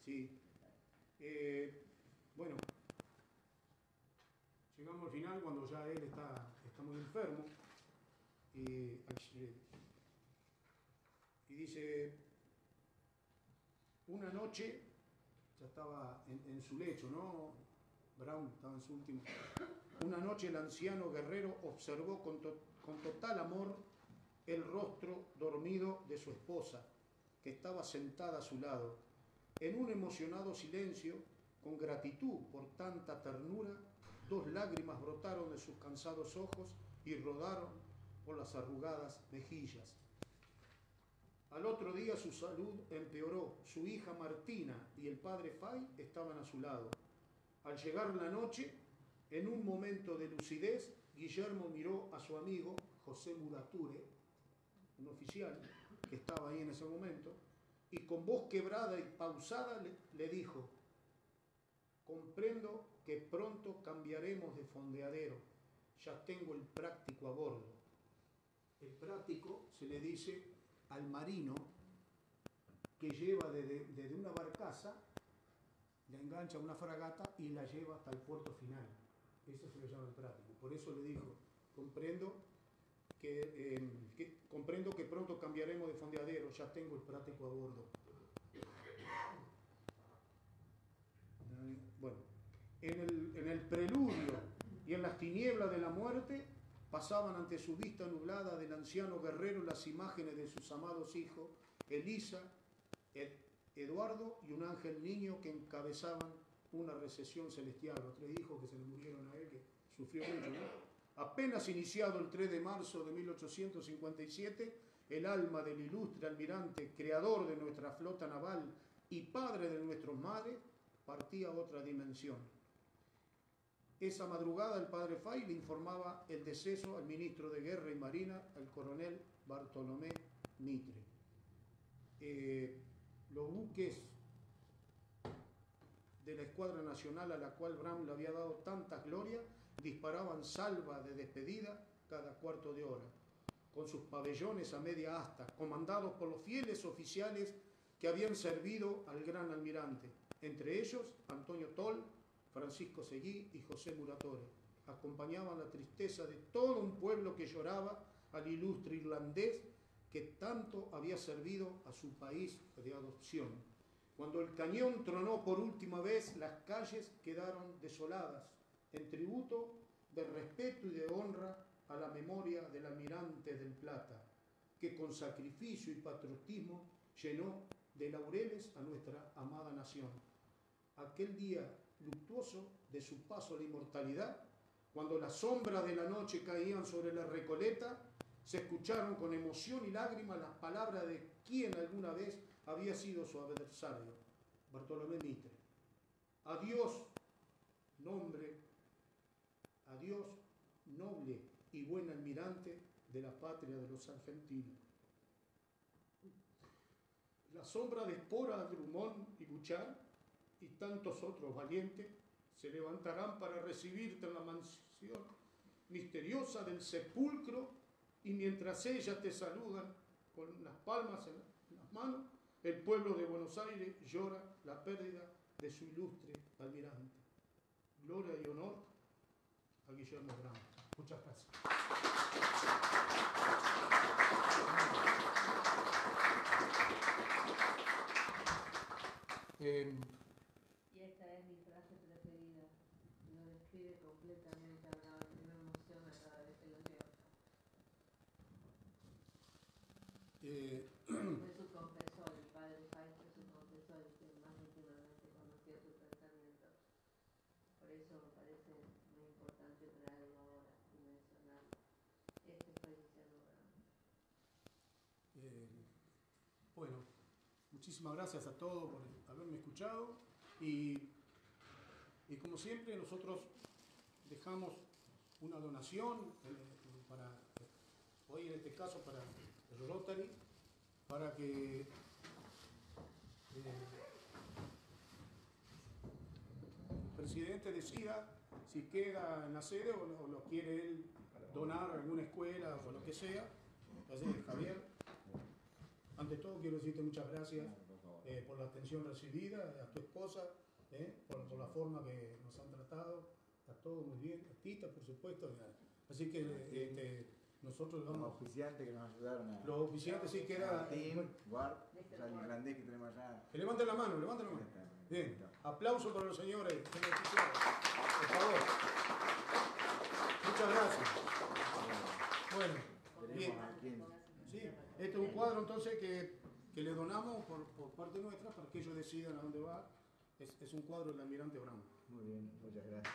Sí. Bueno, llegamos al final cuando ya él está muy enfermo. Y dice: una noche, ya estaba en su lecho, ¿no? Brown estaba en su último. Una noche el anciano guerrero observó con total amor el rostro dormido de su esposa, que estaba sentada a su lado. En un emocionado silencio, con gratitud por tanta ternura, 2 lágrimas brotaron de sus cansados ojos y rodaron por las arrugadas mejillas. Al otro día su salud empeoró. Su hija Martina y el padre Fay estaban a su lado. Al llegar la noche, en un momento de lucidez, Guillermo miró a su amigo José Murature, un oficial que estaba ahí en ese momento, y con voz quebrada y pausada le dijo: comprendo que pronto cambiaremos de fondeadero. Ya tengo el práctico a bordo. El práctico se le dice al marino que lleva desde una barcaza, la engancha a una fragata y la lleva hasta el puerto final. Eso se le llama el práctico. Por eso le dijo: comprendo que pronto cambiaremos de fondeadero, ya tengo el práctico a bordo. Bueno, en el preludio y en las tinieblas de la muerte pasaban ante su vista nublada del anciano guerrero las imágenes de sus amados hijos, Elisa, Eduardo y un ángel niño que encabezaban una recesión celestial. Los 3 hijos que se le murieron a él, que sufrió mucho, ¿no? Apenas iniciado el 3 de marzo de 1857, el alma del ilustre almirante, creador de nuestra flota naval y padre de nuestros mares, partía a otra dimensión. Esa madrugada el padre Fay le informaba el deceso al ministro de Guerra y Marina, al coronel Bartolomé Mitre. Los buques de la Escuadra Nacional, a la cual Brown le había dado tanta gloria, disparaban salva de despedida cada cuarto de hora, con sus pabellones a media asta, comandados por los fieles oficiales que habían servido al gran almirante, entre ellos Antonio Toll, Francisco Seguí y José Muratore. Acompañaban la tristeza de todo un pueblo que lloraba al ilustre irlandés que tanto había servido a su país de adopción. Cuando el cañón tronó por última vez, las calles quedaron desoladas, en tributo de respeto y de honra a la memoria del almirante del Plata, que con sacrificio y patriotismo llenó de laureles a nuestra amada nación. Aquel día luctuoso de su paso a la inmortalidad, cuando las sombras de la noche caían sobre la Recoleta, se escucharon con emoción y lágrimas las palabras de quien alguna vez había sido su adversario, Bartolomé Mitre. Adiós, adiós, noble y buen almirante de la patria de los argentinos. La sombra de Espora, Drummond y Bouchard y tantos otros valientes se levantarán para recibirte en la mansión misteriosa del sepulcro, y mientras ellas te saludan con las palmas en las manos, el pueblo de Buenos Aires llora la pérdida de su ilustre almirante. Gloria y honor a Guillermo Brown. Muchas gracias. Y esta es mi frase preferida. Lo describe completamente a Brown. Y me emociona cada vez que lo leo. Fue su confesor, el padre Fay fue su confesor, y que más íntimamente conoció su pensamiento. Por eso me parece muy importante traerlo ahora y mencionarlo. Este fue Guillermo Brown. Bueno, muchísimas gracias a todos por haberme escuchado, y como siempre nosotros dejamos una donación para, hoy en este caso para el Rotary, para que el presidente decida si queda en la sede o lo quiere él donar a alguna escuela o lo que sea. Así que, Javier, ante todo quiero decirte muchas gracias por la atención recibida, a tu esposa, por la forma que nos han tratado, está todo muy bien, a Tita por supuesto. Así que nosotros vamos... Los oficiantes que nos ayudaron a... Los oficiantes sí queda... Martín, Guard, o sea, el irlandés que tenemos allá. Que levanten la mano, levanten la mano. Bien, aplauso para los señores. Por favor. Muchas gracias. Bueno, bien. Sí, este es un cuadro entonces que le donamos por parte nuestra para que ellos decidan a dónde va. Es un cuadro del almirante Brown. Muy bien, muchas gracias.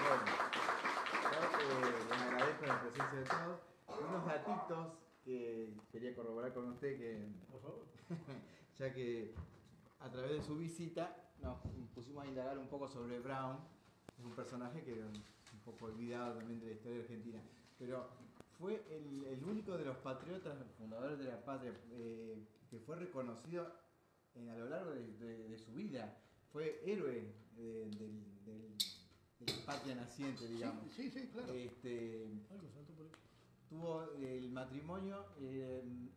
Bueno, yo les agradezco la presencia de todos. Unos datitos que quería corroborar con usted, que Por favor. ya que a través de su visita nos pusimos a indagar un poco sobre Brown. Es un personaje que era un poco olvidado también de la historia argentina, pero fue el único de los patriotas fundadores de la patria que fue reconocido a lo largo de su vida. Fue héroe de la patria naciente, digamos. Sí, claro. Algo saltó por ahí. Tuvo el matrimonio,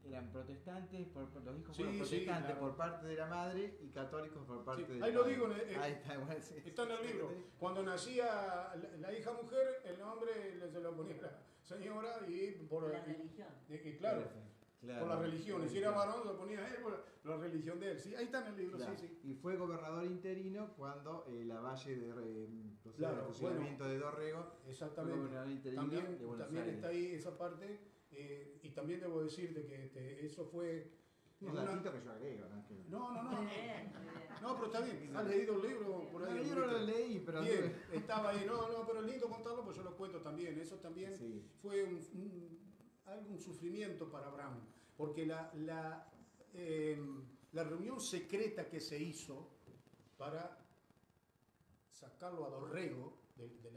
eran protestantes, los hijos Sí, fueron sí, protestantes claro. por parte de la madre y católicos por parte Sí, del ahí lo padre. digo, Ahí está, igual, sí. está en el libro. Cuando nacía la hija mujer, el nombre se lo ponía la señora y por La religión. Y claro, Claro, por la religión. Y si era varón, lo ponía él por la religión de él. Sí, ahí está en el libro, Claro. sí. Y fue gobernador interino cuando Lavalle de Claro, el fusilamiento de Dorrego. Fue Exactamente. gobernador interino de Buenos También Aires. está ahí esa parte. Y también debo decirte que eso fue... Unos datitos que yo agrego, ¿no? Que... No. Muy bien, muy bien. No, pero está bien. ¿Has leído el libro por ahí? No, el libro lo leí, pero... Bien, estaba ahí. No, pero es lindo contarlo, pues yo lo cuento también. Eso también Sí. fue un sufrimiento para Brown, porque la reunión secreta que se hizo para sacarlo a Dorrego de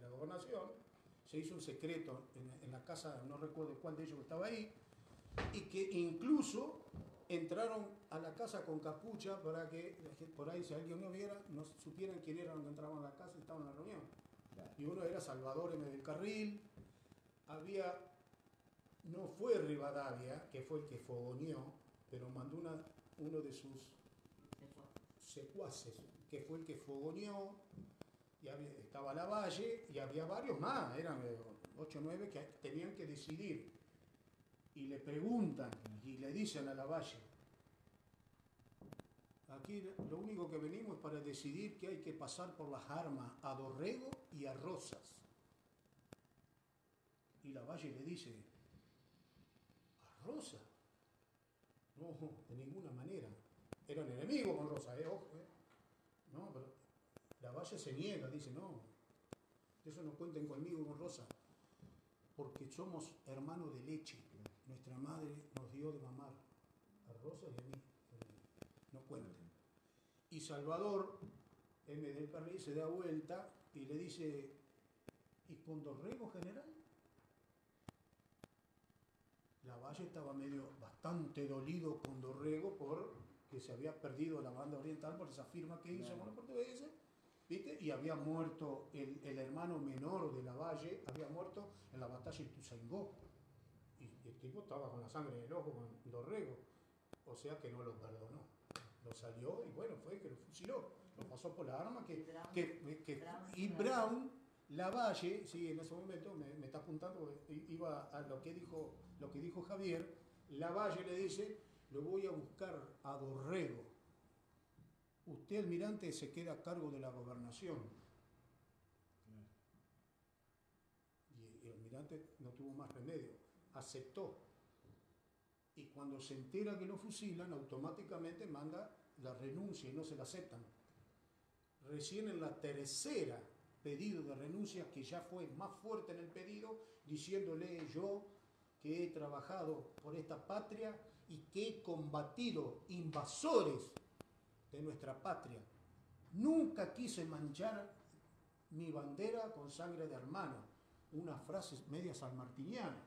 la gobernación, se hizo un secreto en la casa, no recuerdo cuál de ellos estaba ahí, y que incluso entraron a la casa con capucha para que por ahí, si alguien no viera, no supieran quién eran los que entraban a la casa y estaban en la reunión. Claro. Y uno era Salvador M. del Carril, no fue Rivadavia, que fue el que fogoneó, pero mandó uno de sus secuaces, que fue el que fogoneó, y estaba Lavalle, y había varios más, eran 8 o 9 que tenían que decidir. Y le preguntan, y le dicen a Lavalle, aquí lo único que venimos es para decidir que hay que pasar por las armas a Dorrego y a Rosas. Y Lavalle le dice, ¿a Rosas? No, de ninguna manera. Eran enemigos con Rosas, ojo. No, pero Lavalle se niega, dice, no, de eso no cuenten conmigo con Rosas, porque somos hermanos de leche. Nuestra madre nos dio de mamar a Rosas y a mí. No cuenten. Y Salvador M. del Carril se da vuelta y le dice, ¿y con Dorrego, general? Lavalle estaba bastante dolido con Dorrego por que se había perdido la banda oriental por esa firma que hizo con los portugueses, ¿viste? Y había muerto el hermano menor de Lavalle, había muerto en la batalla de Ituzaingó. Y el tipo estaba con la sangre en el ojo con Dorrego, o sea que no lo perdonó. Lo salió y bueno, fue que lo fusiló, lo pasó por la arma y Brown, Lavalle, sí, en ese momento me está apuntando, iba a lo que dijo Javier. Lavalle le dice: lo voy a buscar a Dorrego. Usted, almirante, se queda a cargo de la gobernación. Y el almirante no tuvo más remedio, aceptó. Y cuando se entera que lo fusilan, automáticamente manda la renuncia y no se la aceptan. Recién en la tercera pedido de renuncia, que ya fue más fuerte en el pedido, diciéndole: yo que he trabajado por esta patria y que he combatido invasores de nuestra patria, nunca quise manchar mi bandera con sangre de hermano. Una frase media sanmartiniana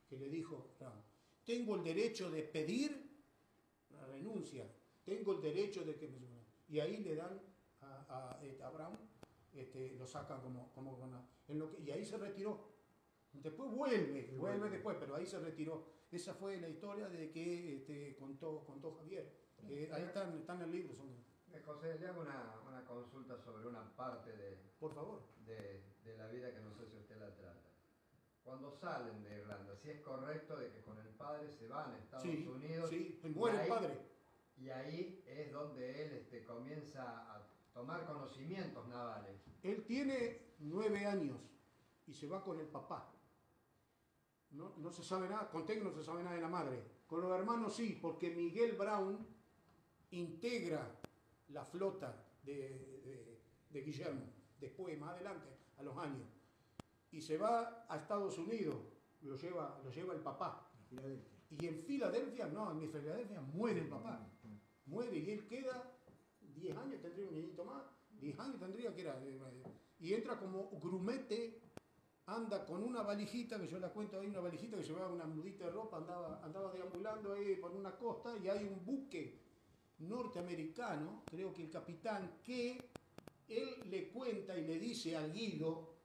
que le dijo Brown: tengo el derecho de pedir la renuncia, tengo el derecho de que me... Y ahí le dan a Brown, lo sacan y ahí se retiró. Después vuelve después, pero ahí se retiró. Esa fue la historia de que contó Javier. Ahí están en el libro. José, le hago una consulta sobre una parte por favor, de la vida que no sé si usted la trata. Cuando salen de Irlanda, si es correcto de que con el padre se van a Estados Unidos. Sí, muere el padre. Y ahí es donde él comienza a tomar conocimientos navales. Él tiene 9 años y se va con el papá. No se sabe nada, con Tec no se sabe nada de la madre. Con los hermanos sí, porque Miguel Brown integra la flota de Guillermo, después, más adelante, a los años. Y se va a Estados Unidos, lo lleva el papá. Y en Filadelfia muere el papá. Muere y él queda 10 años, tendría un niñito más, 10 años tendría que era. Y entra como grumete, anda con una valijita, que yo la cuento ahí, una valijita que llevaba una mudita de ropa, andaba deambulando ahí por una costa y hay un buque norteamericano, creo que el capitán, que él le cuenta y le dice al Guido,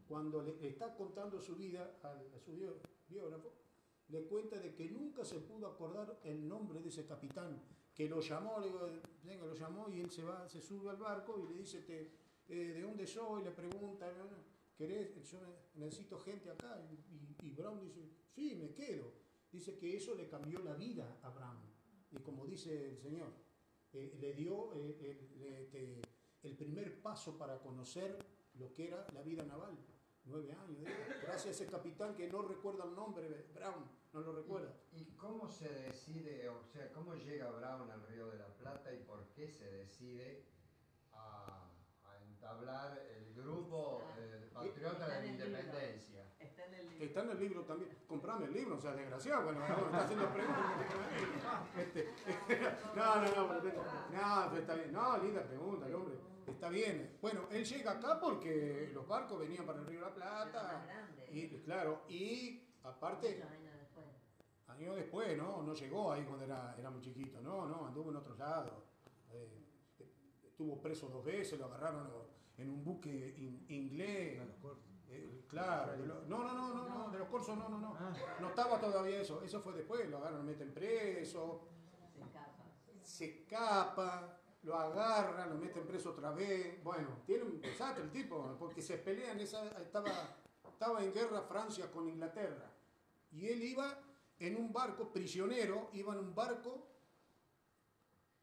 cuando le está contando su vida a su biógrafo, le cuenta de que nunca se pudo acordar el nombre de ese capitán, que lo llamó, lo llamó y él se sube al barco y le dice: ¿de dónde soy? Le pregunta, ¿querés? Yo necesito gente acá. Y Brown dice: sí, me quedo. Dice que eso le cambió la vida a Brown. Y como dice el señor, le dio el primer paso para conocer lo que era la vida naval. 9 años, gracias a ese capitán que no recuerda el nombre, Brown, no lo recuerda. ¿Y cómo se decide, o sea, cómo llega Brown al Río de la Plata y por qué se decide a entablar el grupo patriota de la independencia? Está en el libro también. Comprame el libro, o sea, desgraciado, bueno, me está haciendo preguntas. No, está bien. No, linda pregunta, el hombre. Está bien. Bueno, él llega acá porque los barcos venían para el Río de la Plata. Y claro, y aparte, años después, no llegó ahí cuando era muy chiquito, no, anduvo en otros lados. Estuvo preso 2 veces, lo agarraron en un buque inglés. Claro, de los corsos no estaba todavía eso fue después, lo agarran, lo meten preso, se escapa, lo agarran, lo meten preso otra vez. Bueno, tiene un desastre el tipo, porque se pelean, estaba en guerra Francia con Inglaterra, y él iba en un barco prisionero, iba en un barco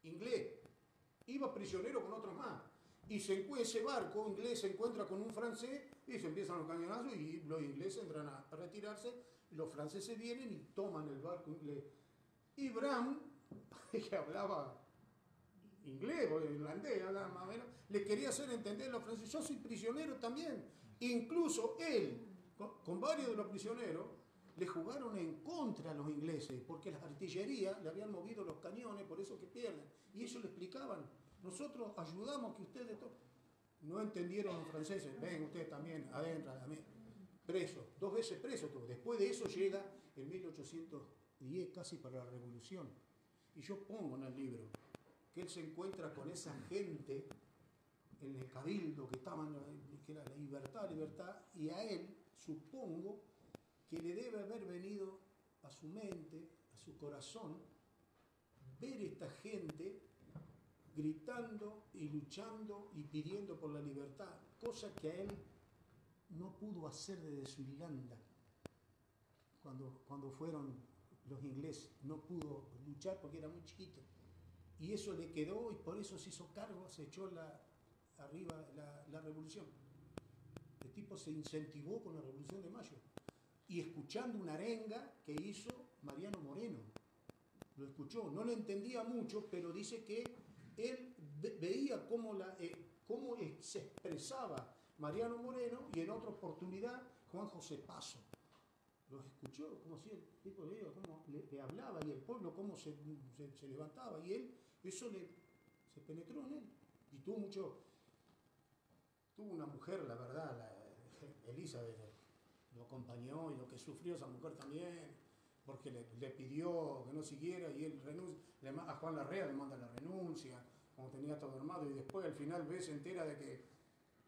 inglés, iba prisionero con otros más. Y ese barco inglés se encuentra con un francés y se empiezan los cañonazos y los ingleses entran a retirarse, los franceses vienen y toman el barco inglés. Y Brown, que hablaba inglés o irlandés, más o menos, le quería hacer entender a los franceses: yo soy prisionero también. Incluso él, con varios de los prisioneros, le jugaron en contra a los ingleses, porque las artillerías le habían movido los cañones, por eso que pierden. Y ellos le explicaban: nosotros ayudamos que ustedes... No entendieron los franceses: ven ustedes también, adentro, preso, 2 veces preso. Después de eso llega en 1810, casi para la revolución. Y yo pongo en el libro que él se encuentra con esa gente en el cabildo que estaban, que era la libertad, y a él supongo que le debe haber venido a su mente, a su corazón, ver esta gente gritando y luchando y pidiendo por la libertad, cosa que a él no pudo hacer desde su Irlanda. Cuando fueron los ingleses, no pudo luchar porque era muy chiquito. Y eso le quedó y por eso se hizo cargo, se echó arriba la revolución. El tipo se incentivó con la Revolución de Mayo. Y escuchando una arenga que hizo Mariano Moreno. Lo escuchó, no lo entendía mucho, pero dice que él veía cómo se expresaba Mariano Moreno y en otra oportunidad Juan José Paso. Los escuchó, como si el tipo cómo le hablaba y el pueblo cómo se levantaba, y él, eso se penetró en él. Y tuvo una mujer, la verdad, Elizabeth, lo acompañó, y lo que sufrió esa mujer también, porque le pidió que no siguiera, y él renuncia, a Juan Larrea le manda la renuncia, como tenía todo armado, y después al final se entera de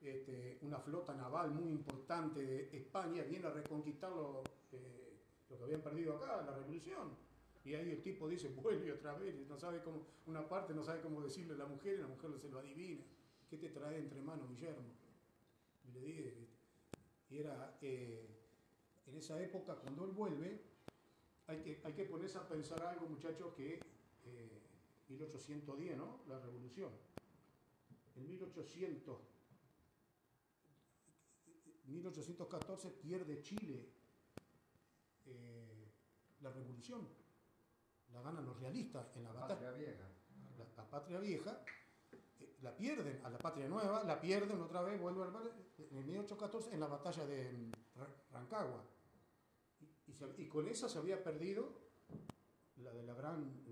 que una flota naval muy importante de España viene a reconquistar lo que habían perdido acá, la revolución. Y ahí el tipo dice, vuelve otra vez, no sabe cómo, una parte no sabe cómo decirle a la mujer, y la mujer se lo adivina. ¿Qué te trae entre manos, Guillermo? Y le dije, y era, en esa época, cuando él vuelve, hay que ponerse a pensar algo, muchachos, que 1810, ¿no? La revolución. En 1814 pierde Chile la revolución, la ganan los realistas en la batalla. La patria vieja, la pierden, a la patria nueva, la pierden otra vez, vuelve en 1814 en la batalla de Rancagua. Y con esa se había perdido la de la Gran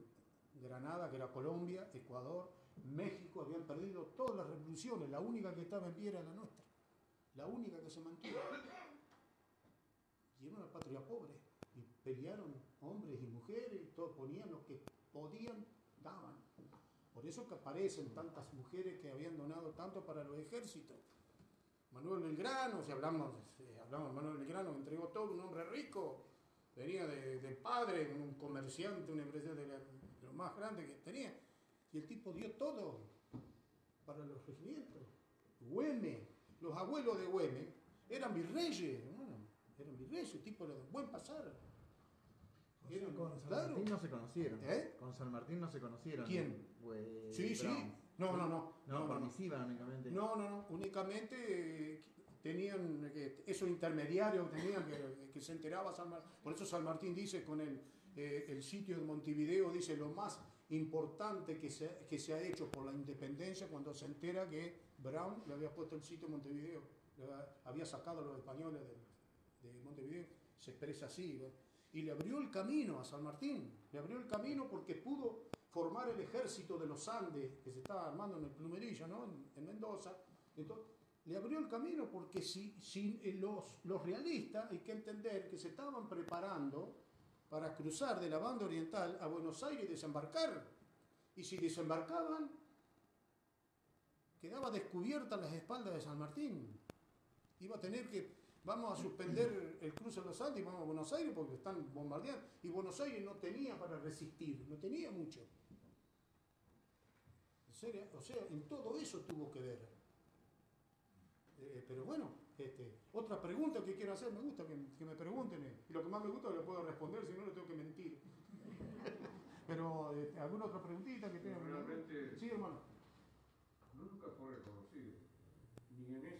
Granada, que era Colombia, Ecuador, México, habían perdido todas las revoluciones, la única que estaba en pie era la nuestra, la única que se mantuvo. Y era una patria pobre, y pelearon hombres y mujeres, todos ponían lo que podían, daban. Por eso que aparecen tantas mujeres que habían donado tanto para los ejércitos. Manuel Belgrano, si hablamos de Manuel Belgrano, entregó todo, un hombre rico, venía del padre, un comerciante, una empresa de lo más grande que tenía, y el tipo dio todo para los regimientos. Güemes, los abuelos de Güemes eran virreyes, eran virreyes, el tipo era de buen pasar. Con San Martín no se conocieron. Con San Martín no se conocieron. ¿Quién? Sí. No. Por misiva únicamente. No. Únicamente tenían esos intermediarios, tenían que se enteraba San Martín. Por eso San Martín dice con el sitio de Montevideo, dice lo más importante que se ha hecho por la independencia, cuando se entera que Brown le había puesto el sitio de Montevideo, había sacado a los españoles de Montevideo, se expresa así, ¿no? Y le abrió el camino a San Martín, le abrió el camino porque pudo formar el ejército de los Andes que se estaba armando en el Plumerillo, ¿no? en Mendoza. Entonces, le abrió el camino porque si los realistas, hay que entender que se estaban preparando para cruzar de la banda oriental a Buenos Aires y desembarcar. Y si desembarcaban, quedaba descubierta las espaldas de San Martín. Iba a tener que... Vamos a suspender el cruce de los Andes y vamos a Buenos Aires porque están bombardeando. Y Buenos Aires no tenía para resistir, no tenía mucho. ¿En serio? O sea, en todo eso tuvo que ver. Pero bueno, otra pregunta que quiero hacer, me gusta que me pregunten. Y lo que más me gusta lo puedo responder, si no le tengo que mentir. Pero, ¿alguna otra preguntita que tengan? Realmente, sí, hermano. nunca fue reconocido, ni en ese